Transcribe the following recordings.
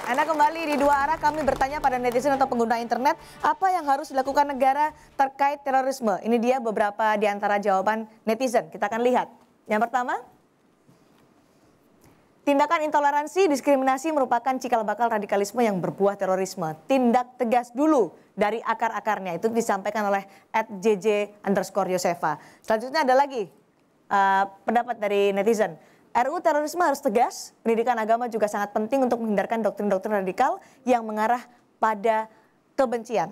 Anda kembali di Dua Arah. Kami bertanya pada netizen atau pengguna internet, apa yang harus dilakukan negara terkait terorisme? Ini dia beberapa di antara jawaban netizen. Kita akan lihat. Yang pertama, tindakan intoleransi, diskriminasi merupakan cikal bakal radikalisme yang berbuah terorisme. Tindak tegas dulu dari akar-akarnya. Itu disampaikan oleh @jj_yosefa. Selanjutnya ada lagi pendapat dari netizen. RUU terorisme harus tegas, pendidikan agama juga sangat penting untuk menghindarkan doktrin-doktrin radikal yang mengarah pada kebencian.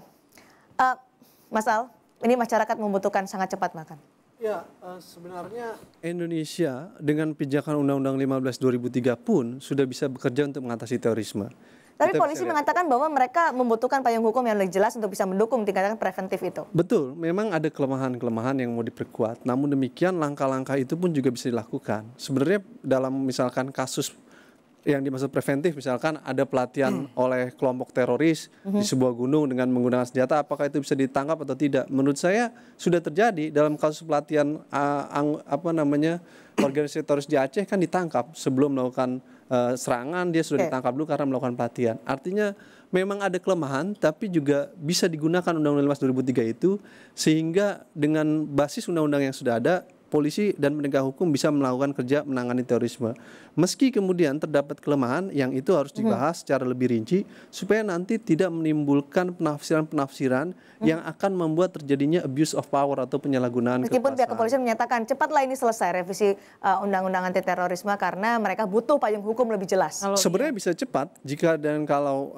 Mas Al, ini masyarakat membutuhkan sangat cepat makan. Ya, sebenarnya Indonesia dengan pijakan Undang-Undang 15 2003 pun sudah bisa bekerja untuk mengatasi terorisme. Tapi polisi mengatakan bahwa mereka membutuhkan payung hukum yang lebih jelas untuk bisa mendukung tindakan preventif itu. Betul, memang ada kelemahan-kelemahan yang mau diperkuat. Namun demikian langkah-langkah itu pun juga bisa dilakukan. Sebenarnya dalam misalkan kasus yang dimaksud preventif, misalkan ada pelatihan oleh kelompok teroris di sebuah gunung dengan menggunakan senjata, apakah itu bisa ditangkap atau tidak? Menurut saya sudah terjadi dalam kasus pelatihan organisasi teroris di Aceh kan ditangkap sebelum melakukan serangan, dia sudah ditangkap dulu karena melakukan pelatihan. Artinya memang ada kelemahan, tapi juga bisa digunakan Undang-Undang 15 2003 itu sehingga dengan basis undang-undang yang sudah ada, polisi dan penegak hukum bisa melakukan kerja menangani terorisme. Meski kemudian terdapat kelemahan yang itu harus dibahas secara lebih rinci supaya nanti tidak menimbulkan penafsiran-penafsiran yang akan membuat terjadinya abuse of power atau penyalahgunaan kekuasaan. Meskipun pihak kepolisian menyatakan cepatlah ini selesai revisi undang-undang anti terorisme karena mereka butuh payung hukum lebih jelas. Sebenarnya bisa cepat jika dan kalau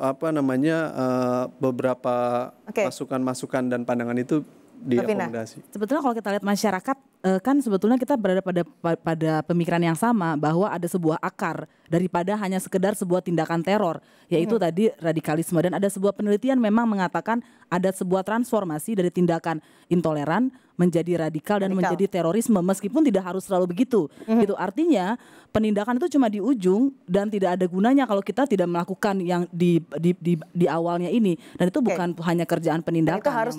beberapa masukan-masukan dan pandangan itu diakomodasi. Sebetulnya kalau kita lihat masyarakat kan sebetulnya kita berada pada pemikiran yang sama bahwa ada sebuah akar daripada hanya sekedar sebuah tindakan teror, yaitu tadi radikalisme, dan ada sebuah penelitian memang mengatakan ada sebuah transformasi dari tindakan intoleran menjadi radikal dan menjadi terorisme, meskipun tidak harus selalu begitu. Gitu. Artinya penindakan itu cuma di ujung dan tidak ada gunanya kalau kita tidak melakukan yang di awalnya ini, dan itu bukan hanya kerjaan penindakan. Dan itu harus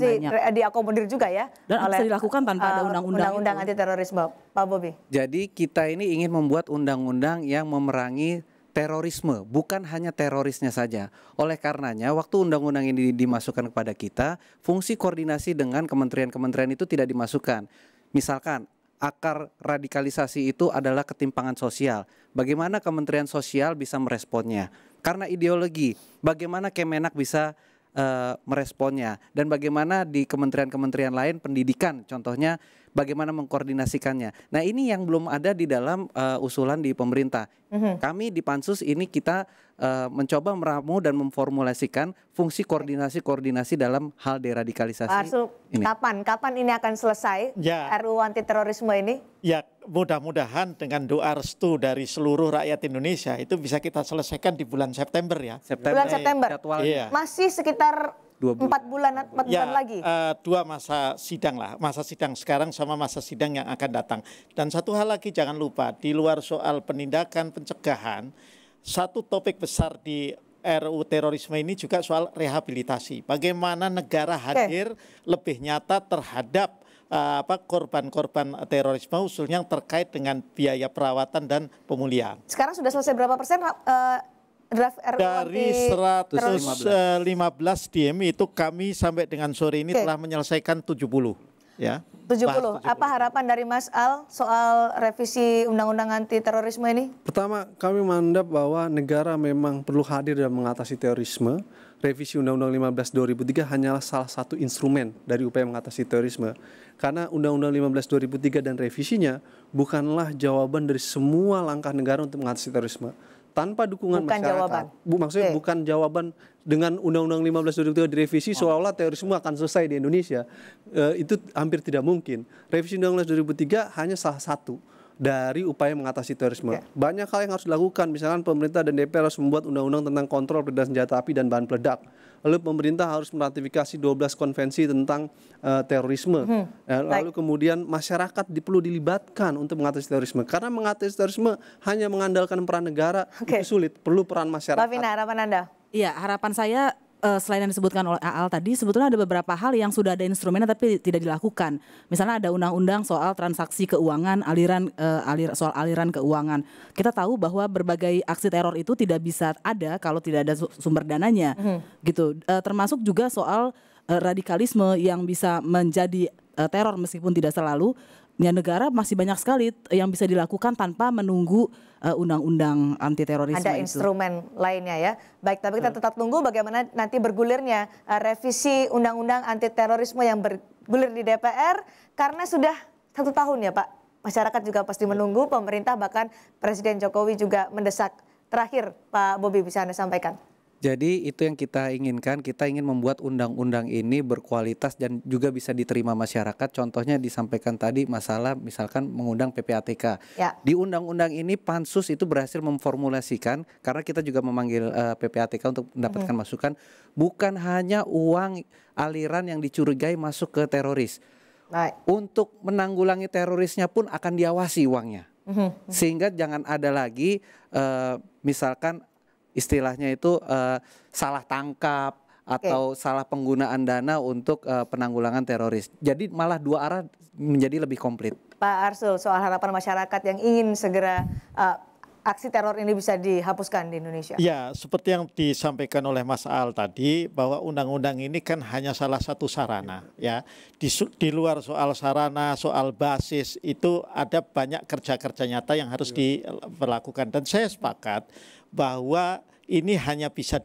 diakomodir juga ya. Dan bisa dilakukan tanpa ada undang-undang anti terorisme, Pak Bobi. Jadi kita ini ingin membuat undang-undang yang memerangi terorisme, bukan hanya terorisnya saja. Oleh karenanya, waktu undang-undang ini dimasukkan kepada kita, fungsi koordinasi dengan kementerian-kementerian itu tidak dimasukkan. Misalkan, akar radikalisasi itu adalah ketimpangan sosial. Bagaimana Kementerian Sosial bisa meresponnya? Karena ideologi, bagaimana Kemenak bisa meresponnya, dan bagaimana di kementerian-kementerian lain, pendidikan contohnya, bagaimana mengkoordinasikannya. Nah, ini yang belum ada di dalam usulan di pemerintah. Kami di Pansus ini kita mencoba meramu dan memformulasikan fungsi koordinasi dalam hal deradikalisasi. Pak Arsul, kapan ini akan selesai RUU anti terorisme ini? Ya, mudah-mudahan dengan doa restu dari seluruh rakyat Indonesia itu bisa kita selesaikan di bulan September ya. Bulan September. Iya. Masih sekitar 4 bulan lagi. 2 masa sidang lah, masa sidang sekarang sama masa sidang yang akan datang. Dan satu hal lagi jangan lupa, di luar soal penindakan pencegahan, satu topik besar di RUU terorisme ini juga soal rehabilitasi. Bagaimana negara hadir lebih nyata terhadap korban-korban terorisme, khususnya yang terkait dengan biaya perawatan dan pemulihan. Sekarang sudah selesai berapa persen? Draft RUU dari 115 DMI itu kami sampai dengan sore ini telah menyelesaikan 70 ya. 70. Apa harapan dari Mas Al soal revisi undang-undang anti terorisme ini? Pertama, kami menganggap bahwa negara memang perlu hadir dalam mengatasi terorisme. Revisi Undang-Undang 15 2003 hanyalah salah satu instrumen dari upaya mengatasi terorisme. Karena Undang-Undang 15 2003 dan revisinya bukanlah jawaban dari semua langkah negara untuk mengatasi terorisme. Tanpa dukungan masyarakat, maksudnya bukan jawaban dengan Undang-Undang 15 2003 direvisi seolah-olah terorisme akan selesai di Indonesia. Itu hampir tidak mungkin. Revisi Undang-Undang 2003 hanya salah satu dari upaya mengatasi terorisme. Banyak hal yang harus dilakukan, misalkan pemerintah dan DPR harus membuat undang-undang tentang kontrol peredaran senjata api dan bahan peledak. Lalu pemerintah harus meratifikasi 12 konvensi tentang terorisme. Lalu kemudian masyarakat perlu dilibatkan untuk mengatasi terorisme. Karena mengatasi terorisme hanya mengandalkan peran negara itu sulit, perlu peran masyarakat. Mbak Vina, harapan Anda? Iya, harapan saya selain yang disebutkan oleh Aal tadi, sebetulnya ada beberapa hal yang sudah ada instrumennya tapi tidak dilakukan. Misalnya ada undang-undang soal transaksi keuangan, soal aliran keuangan. Kita tahu bahwa berbagai aksi teror itu tidak bisa ada kalau tidak ada sumber dananya, gitu. Termasuk juga soal radikalisme yang bisa menjadi teror meskipun tidak selalu. Ya, negara masih banyak sekali yang bisa dilakukan tanpa menunggu undang-undang anti terorisme ada instrumen lainnya ya. Baik, tapi kita tetap tunggu bagaimana nanti bergulirnya revisi undang-undang anti terorisme yang bergulir di DPR karena sudah 1 tahun ya Pak. Masyarakat juga pasti menunggu, pemerintah bahkan Presiden Jokowi juga mendesak. Terakhir Pak Bobi bisa Anda sampaikan. Jadi itu yang kita inginkan, kita ingin membuat undang-undang ini berkualitas dan juga bisa diterima masyarakat. Contohnya disampaikan tadi masalah misalkan mengundang PPATK. Ya. Di undang-undang ini Pansus itu berhasil memformulasikan, karena kita juga memanggil PPATK untuk mendapatkan masukan, bukan hanya uang aliran yang dicurigai masuk ke teroris. Baik. Untuk menanggulangi terorisnya pun akan diawasi uangnya. Sehingga jangan ada lagi misalkan istilahnya itu salah tangkap atau salah penggunaan dana untuk penanggulangan teroris. Jadi malah 2 arah menjadi lebih komplit. Pak Arsul, soal harapan masyarakat yang ingin segera aksi teror ini bisa dihapuskan di Indonesia. Ya, seperti yang disampaikan oleh Mas Al tadi, bahwa undang-undang ini kan hanya salah satu sarana. Ya, di luar soal sarana, soal basis itu ada banyak kerja-kerja nyata yang harus dilakukan. Dan saya sepakat bahwa ini hanya bisa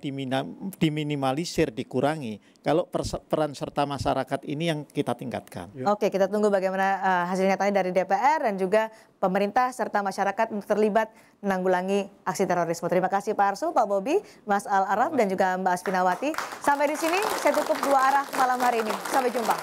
diminimalisir, dikurangi kalau peran serta masyarakat ini yang kita tingkatkan. Oke, kita tunggu bagaimana hasil nyatanya dari DPR dan juga pemerintah serta masyarakat untuk terlibat menanggulangi aksi terorisme. Terima kasih Pak Arsul, Pak Bobi, Mas Al Araf dan juga Mbak Asfinawati. Sampai di sini saya tutup 2 arah malam hari ini. Sampai jumpa.